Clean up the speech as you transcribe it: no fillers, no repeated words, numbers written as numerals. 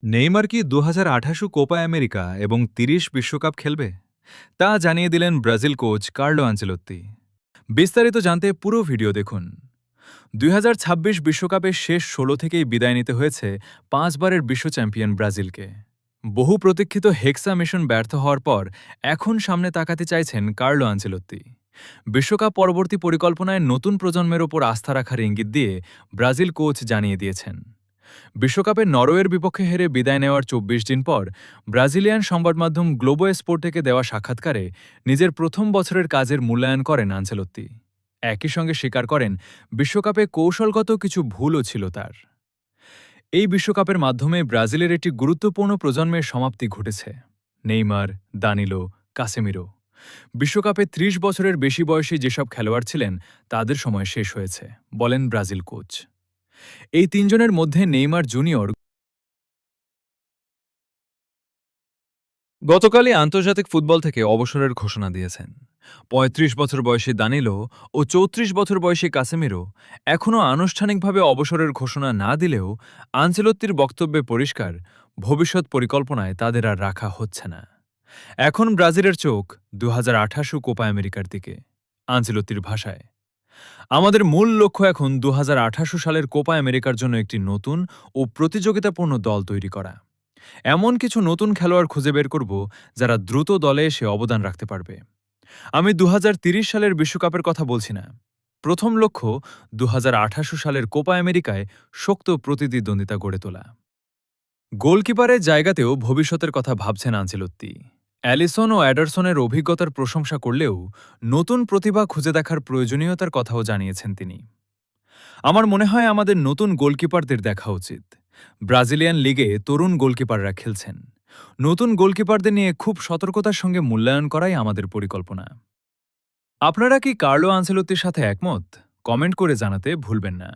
Neymar কি 2028 Copa America এবং 30 বিশ্বকাপ খেলবে তা জানিয়ে দিলেন ব্রাজিল কোচ কার্লো আনচেলত্তি। বিস্তারিত জানতে পুরো ভিডিও দেখুন। 2026 বিশ্বকাপের শেষ 16 থেকেই বিদায় নিতে হয়েছে 5 বারের বিশ্ব চ্যাম্পিয়ন ব্রাজিলকে। বহু প্রতীক্ষিত হেক্সা মিশন ব্যর্থ হওয়ার পর এখন সামনে তাকাতে চাইছেন কার্লো আনচেলত্তি। বিশ্বকাপ পরবর্তী পরিকল্পনায় নতুন প্রজন্মের ওপর আস্থা রাখার ইঙ্গিত দিয়ে ব্রাজিল কোচ জানিয়ে দিয়েছেন। বিশ্বকাপে নরওয়ের বিপক্ষে হেরে বিদায় নেওয়ার 24 দিন পর ব্রাজিলিয়ান সংবাদমাধ্যম গ্লোবো স্পোর্টেকে দেওয়া সাক্ষাৎকারে নিজের প্রথম বছরের কাজের মূল্যায়ন করেন আনচেলত্তি। একই সঙ্গে স্বীকার করেন বিশ্বকাপে কৌশলগত কিছু ভুলও ছিল তার। এই বিশ্বকাপের মাধ্যমে ব্রাজিলের একটি গুরুত্বপূর্ণ প্রজন্মের সমাপ্তি ঘটেছে। Neymar, দানিলো, Casemiro. বিশ্বকাপে 30 বছরের বেশি বয়সী যেসব খেলোয়াড় ছিলেন তাদের সময় শেষ হয়েছে, বলেন ব্রাজিল কোচ। এই তিনজনের মধ্যে নেইমার জুনিয়র গতকালই আন্তর্জাতিক ফুটবল থেকে অবসরের ঘোষণা দিয়েছেন। ৩৫ বছর বয়সী দানিলো ও ৩৪ বছর বয়সী কাসেমিরো এখনও আনুষ্ঠানিকভাবে অবসরের ঘোষণা না দিলেও আনচেলত্তির বক্তব্যে পরিষ্কার, ভবিষ্যৎ পরিকল্পনায় তাদের আর রাখা হচ্ছে না। এখন ব্রাজিলের চোখ 2028 কোপা আমেরিকার দিকে। আনচেলত্তির ভাষায়, আমাদের মূল লক্ষ্য এখন 2028 সালের কোপা আমেরিকার জন্য একটি নতুন ও প্রতিযোগিতাপূর্ণ দল তৈরি করা। এমন কিছু নতুন খেলোয়াড় খুঁজে বের করব যারা দ্রুত দলে এসে অবদান রাখতে পারবে। আমি 2030 সালের বিশ্বকাপের কথা বলছি না। প্রথম লক্ষ্য 2028 সালের কোপা আমেরিকায় শক্ত প্রতিদ্বন্দ্বিতা গড়ে তোলা। গোলকিপারের জায়গাতেও ভবিষ্যতের কথা ভাবছেন আনচেলত্তি। অ্যালিসন ও অ্যাডারসনের অভিজ্ঞতার প্রশংসা করলেও নতুন প্রতিভা খুঁজে দেখার প্রয়োজনীয়তার কথাও জানিয়েছেন তিনি। আমার মনে হয় আমাদের নতুন গোলকিপারদের দেখা উচিত। ব্রাজিলিয়ান লিগে তরুণ গোলকিপাররা খেলছেন। নতুন গোলকিপারদের নিয়ে খুব সতর্কতার সঙ্গে মূল্যায়ন করাই আমাদের পরিকল্পনা। আপনারা কি কার্লো আনচেলত্তির সাথে একমত? কমেন্ট করে জানাতে ভুলবেন না।